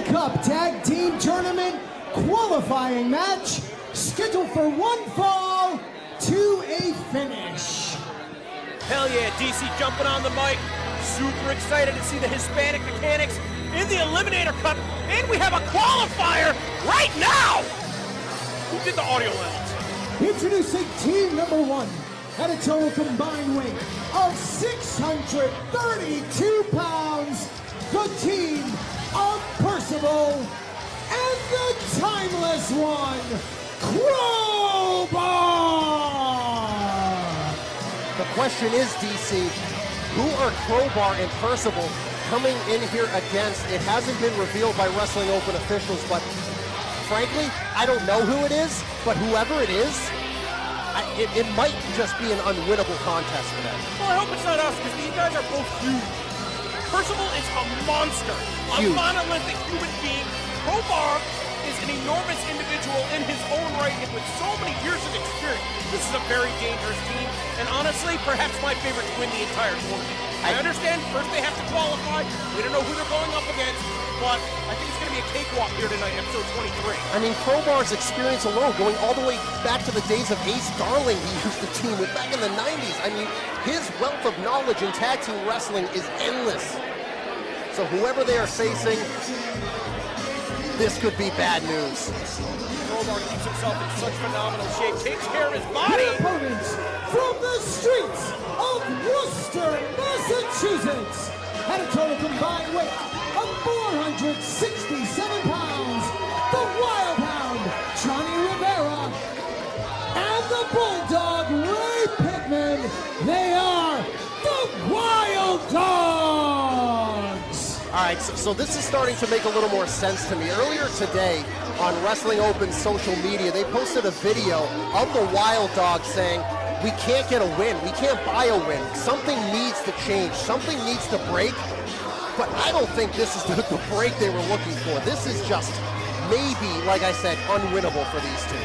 Cup Tag Team Tournament qualifying match scheduled for one fall to a finish. Hell yeah, DC jumping on the mic. Super excited to see the Hispanic mechanics in the Eliminator Cup. And we have a qualifier right now! Who did the audio levels? Introducing team number one at a total combined weight of 632 pounds, the team of Percival and the timeless one, Crowbar! The question is, DC, who are Crowbar and Percival coming in here against? It hasn't been revealed by Wrestling Open officials, but frankly, I don't know who it is, but whoever it is, it might just be an unwinnable contest for them. Well, I hope it's not us, because these guys are both huge. Percival is a monster, Huge. a monolithic human being. Crowbar is an enormous individual in his own right, and with so many years of experience, this is a very dangerous team, and honestly, perhaps my favorite to win the entire tournament. I understand, first they have to qualify, we don't know who they're going up against, but I think it's going to be a cakewalk here tonight, episode 23. I mean, Crowbar's experience alone, going all the way back to the days of Ace Darling he used to team with back in the 90s. I mean, his wealth of knowledge in tag team wrestling is endless. So whoever they are facing, this could be bad news. Crowbar keeps himself in such phenomenal shape, takes care of his body. The opponents from the streets of Worcester, Massachusetts, at a total combined weight of 467 pounds, the Wild Hound, Johnny Rivera, and the Bulldog, Ray Pittman. They are the Wild Dogs! All right, so this is starting to make a little more sense to me. Earlier today on Wrestling Open's social media, they posted a video of the Wild Dogs saying, we can't get a win, we can't buy a win. Something needs to change, something needs to break. But I don't think this is the break they were looking for. This is just maybe, like I said, unwinnable for these two.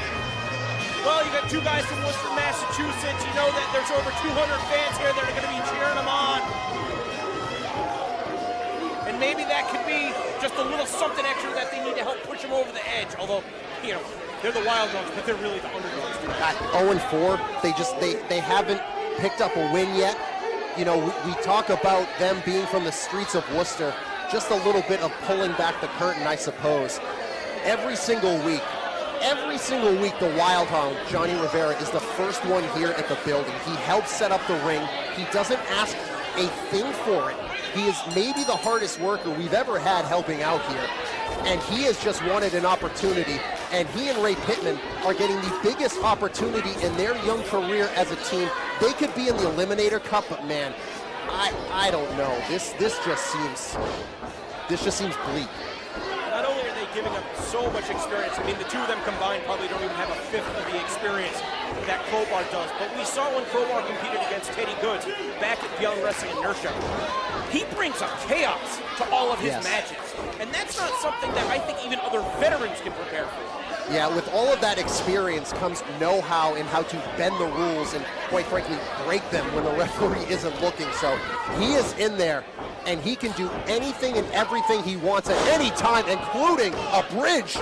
Well, you got two guys from Worcester, Massachusetts. You know that there's over 200 fans here that are going to be cheering them on. And maybe that could be just a little something extra that they need to help push them over the edge. Although, you know, they're the Wild Dogs, but they're really the underdogs. At 0-4, they haven't picked up a win yet. You know, we talk about them being from the streets of Worcester, just a little bit of pulling back the curtain, I suppose. Every single week, the Wild Hound, Johnny Rivera, is the first one here at the building. He helps set up the ring. He doesn't ask a thing for it. He is maybe the hardest worker we've ever had helping out here. And he has just wanted an opportunity. And he and Ray Pittman are getting the biggest opportunity in their young career as a team. They could be in the Eliminator Cup, but man, I don't know. This just seems bleak. Not only are they giving up so much experience, I mean, the two of them combined probably don't even have a fifth of the experience that Crowbar does. But we saw when Crowbar competed against Teddy Goods back at Young Wrestling Inertia. He brings up chaos to all of his matches. And that's not something that I think even other veterans can prepare for. Yeah, with all of that experience comes know-how in how to bend the rules and, quite frankly, break them when the referee isn't looking. So he is in there, and he can do anything and everything he wants at any time, including a bridge.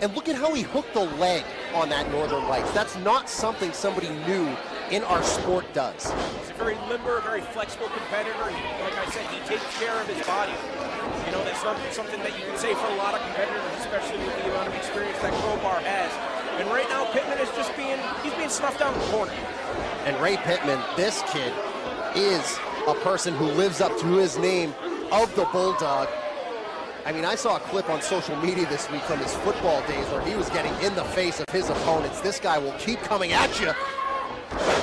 And look at how he hooked the leg on that Northern Lights. That's not something somebody new in our sport does. He's a very limber, very flexible competitor. Like I said, he takes care of his body. You know, that's not something that you can say for a lot of competitors, especially with the amount of experience that Crowbar has. And right now, Pittman is just being snuffed down the corner. And Ray Pittman, this kid, is a person who lives up to his name of the Bulldog. I mean, I saw a clip on social media this week from his football days where he was getting in the face of his opponents. This guy will keep coming at you.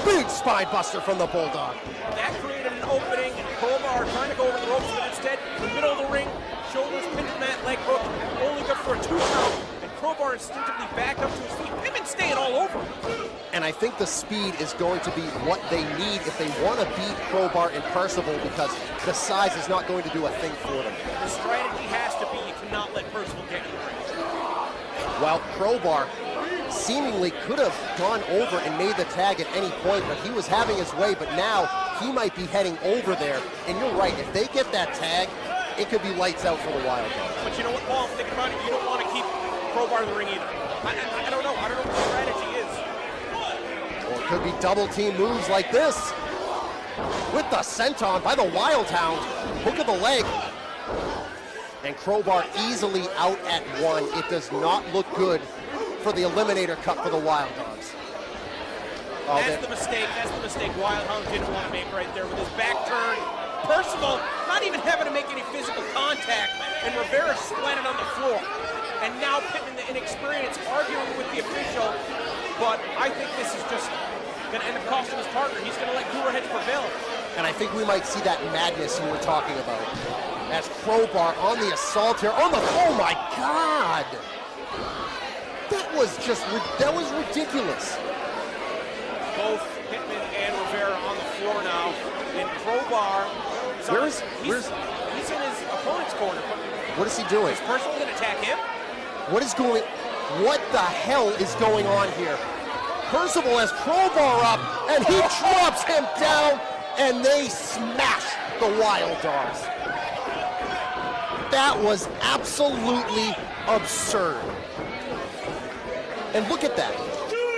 Big spine buster from the Bulldog. That created an opening, and Crowbar trying to go over the ropes, but instead, in the middle of the ring, shoulders pinned to that leg hook, only good for a 2 count. And Crowbar instinctively back up to his feet. Pittman staying all over him. And I think the speed is going to be what they need if they want to beat Crowbar and Percival, because the size is not going to do a thing for them. The strategy has to be you cannot let Percival get in the ring. While Crowbar seemingly could have gone over and made the tag at any point, but he was having his way, but now he might be heading over there. And you're right, if they get that tag, it could be lights out for the Wild Dogs. But you know what, Paul, I'm thinking about it, you don't want to keep Crowbar in the ring either. I don't know what the strategy is. Or it could be double team moves like this. With the senton by the Wild Hound. Hook of the leg. And Crowbar easily out at one. It does not look good for the Eliminator Cup for the Wild Dogs. Oh, that's the mistake Wild Hound didn't want to make right there with his back turn. Percival not even having to make any physical contact, and Rivera splatted on the floor. And now Pittman, the inexperienced, arguing with the official, but I think this is just going to end up costing his partner. He's going to let cooler heads prevail. And I think we might see that madness you were talking about. As Crowbar on the assault here, oh my God! That was ridiculous. Both Pittman and Rivera on the floor now, and Crowbar, he's in his opponent's corner. What is he doing? Is Percival going to attack him? What the hell is going on here? Percival has Crowbar up, and he drops him down, and they smash the Wild Dogs. That was absolutely absurd. And look at that.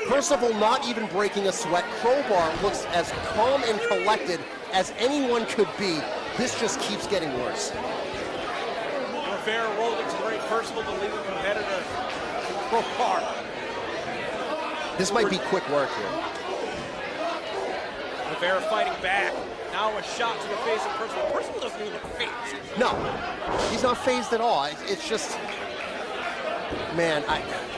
Percival not even breaking a sweat. Crowbar looks as calm and collected as anyone could be. This just keeps getting worse. Rivera rolled into the ring. Percival, the leading competitor. Crowbar. This might be quick work here. Rivera fighting back. Now a shot to the face of Percival. Percival doesn't even look phased. No, he's not phased at all. It's just, man,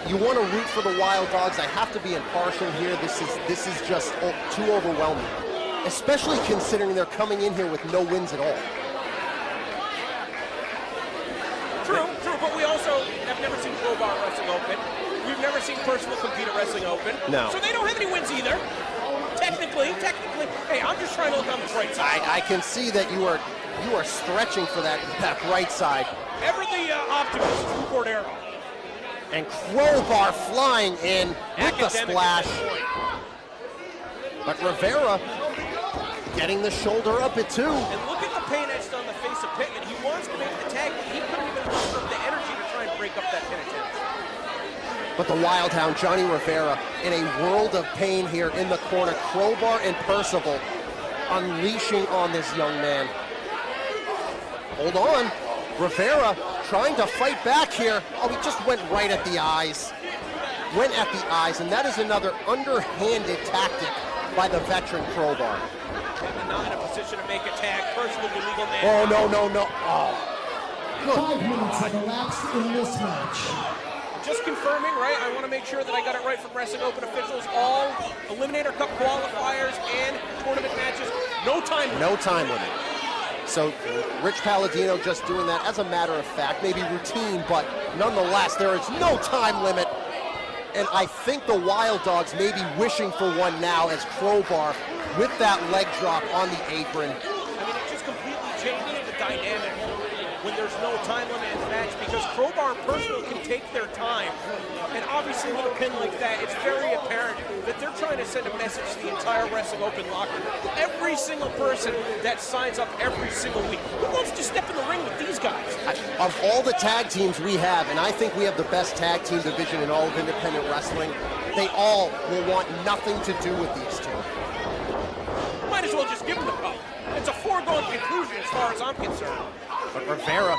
you want to root for the Wild Dogs. I have to be impartial here. This is just too overwhelming, especially considering they're coming in here with no wins at all. True, but we also have never seen Crowbar Wrestling Open. We've never seen Percival compete at Wrestling Open. No. So they don't have any wins either. Technically, hey, I'm just trying to look on the bright side. I can see that you are stretching for that bright side. Ever the optimist, Newport arrow. And Crowbar flying in with the splash. But Rivera getting the shoulder up at 2. And look at the pain etched on the face of Pittman. He wants to make the tag, but he couldn't even muster up the energy to try and break up that pin attempt. But the Wild Hound, Johnny Rivera, in a world of pain here in the corner. Crowbar and Percival unleashing on this young man. Hold on. Rivera trying to fight back here. Oh, he just went right at the eyes. Went at the eyes, and that is another underhanded tactic by the veteran Crowbar. Pittman not in a position to make a tag. Percival, the legal man. Oh, no. Oh. Good. 5 minutes have elapsed in this match. Just confirming, right? I want to make sure that I got it right from Wrestling Open officials. All Eliminator Cup qualifiers and tournament matches. No time limit. No time limit. So Rich Palladino just doing that as a matter of fact, maybe routine, but nonetheless, there is no time limit. And I think the Wild Dogs may be wishing for one now as Crowbar with that leg drop on the apron. I mean, it just completely changes the dynamic when there's no time limit in the match, because Crowbar and Percival can take their time. And obviously with a pin like that, it's very apparent that they're trying to send a message to the entire Wrestling Open locker room. Every single person that signs up every single week, who wants to step in the ring with these guys? Of all the tag teams we have, and I think we have the best tag team division in all of independent wrestling, they all will want nothing to do with these two. Might as well just give them the cup. It's a foregone conclusion as far as I'm concerned. But Rivera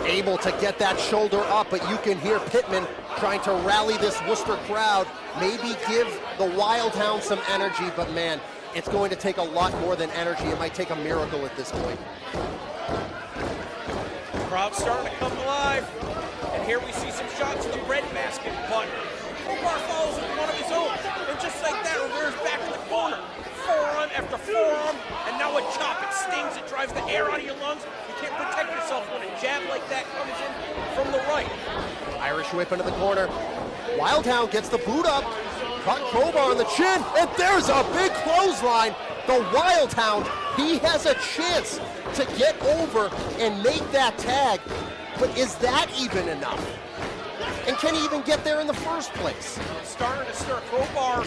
able to get that shoulder up, but you can hear Pittman trying to rally this Worcester crowd, maybe give the Wild Hound some energy, but man, it's going to take a lot more than energy. It might take a miracle at this point. Crowd's starting to come alive, and here we see some shots of the red basket, but Crowbar follows with one of his own, and just like that, Rivera's back in the corner. Forearm after forearm, and now a chop. It stings, it drives the air out of your lungs. You can't protect yourself when a jab like that comes in from the right. Irish whip into the corner. Wild Hound gets the boot up. Caught Crowbar on the chin, and there's a big clothesline. The Wild Hound, he has a chance to get over and make that tag, but is that even enough? And can he even get there in the first place? Starting to stir. Crowbar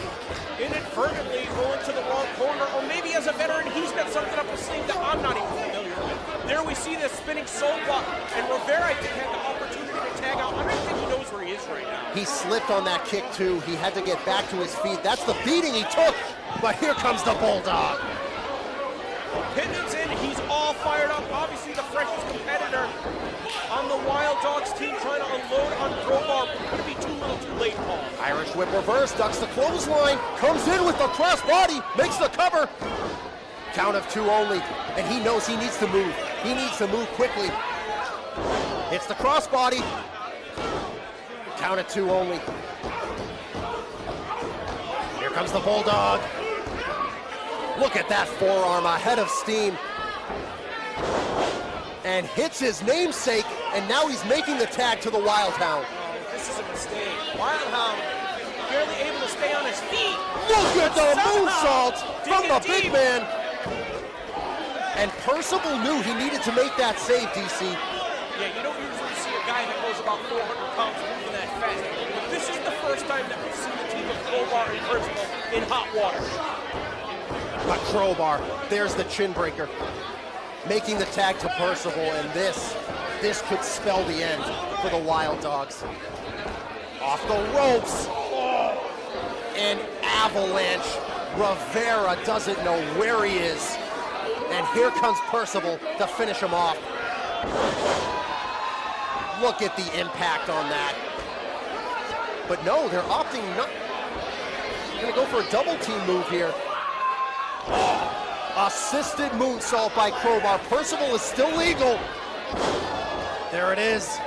inadvertently going to the wrong corner, or maybe as a veteran, he's got something up his sleeve that I'm not even familiar with. There we see the spinning soul block, and Rivera, I think, had the opportunity to tag out. I don't think he knows where he is right now. He slipped on that kick too. He had to get back to his feet. That's the beating he took, but here comes the Bulldog. Pittman's in, he's all fired up. Obviously the freshest competitor on the Wild Dogz team, trying to unload on Crowbar. Could it be too little too late, Paul? Irish whip reverse, ducks the clothesline, comes in with the cross body, makes the cover. Count of 2 only, and he knows he needs to move. He needs to move quickly. It's the crossbody. Count of 2 only. Here comes the Bulldog. Look at that forearm, ahead of steam. And hits his namesake, and now he's making the tag to the Wild Hound. Oh, this is a mistake. Wild Hound barely able to stay on his feet. Look at the moonsault from the big man. And Percival knew he needed to make that save, DC. Yeah, you don't usually see a guy that goes about 400 pounds moving that fast. But this is the first time that we've seen the team of Crowbar and Percival in hot water. But Crowbar, there's the chin breaker, making the tag to Percival, and this could spell the end for the Wild Dogz. Off the ropes. Oh, an avalanche. Rivera doesn't know where he is. And here comes Percival to finish him off. Look at the impact on that. But no, they're opting not. They're gonna go for a double team move here. Oh, assisted moonsault by Crowbar. Percival is still legal. There it is.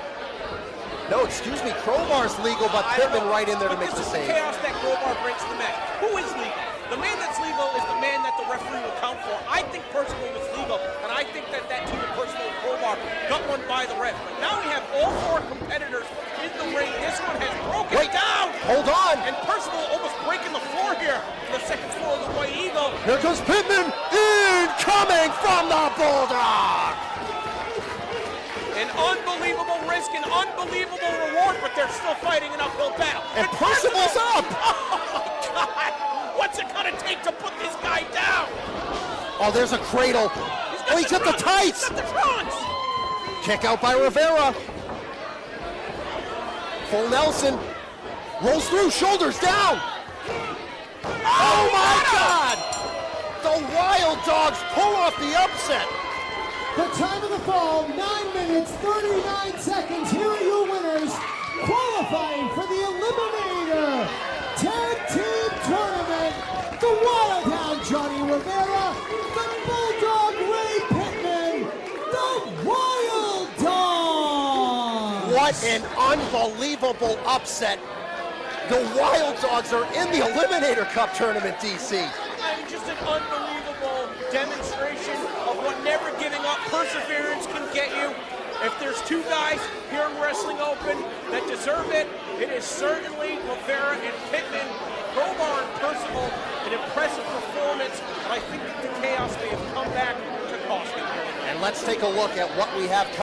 No, excuse me, Crowbar's legal, but Pittman right in there to make the save. This is the chaos that Crowbar brings to the match. Who is legal? The man that's legal is the man that the referee will count for. I think Percival was legal, and I think that team of Percival and Crowbar got one by the ref. But now we have all 4 competitors in the ring. This one has broken down. Hold on. And Percival almost breaking the floor here on the second floor of the White Eagle. Here comes Pittman, incoming from the Bulldog. An unbelievable risk, an unbelievable reward, but they're still fighting an uphill battle. And Percival's up. Oh my God. What's it gonna take to put this guy down? Oh, there's a cradle. He's got the tights. He's got the trunks. Kick out by Rivera. Full Nelson. Rolls through, shoulders down. Oh my God! The Wild Dogz pull off the upset. The time of the fall, 9 minutes, 39 seconds. Here are your winners, qualifying for the Eliminator Tag Team Tournament. The Wild Hound, Johnny Rivera. The Bulldog, Ray Pittman. The Wild Dogz. What an unbelievable upset. The Wild Dogz are in the Eliminator Cup tournament, DC. And just an unbelievable demonstration of what never giving up perseverance can get you. If there's 2 guys here in Wrestling Open that deserve it, it is certainly Rivera and Pittman. Crowbar and Percival, an impressive performance, but I think that the chaos may have come back to cost him. And let's take a look at what we have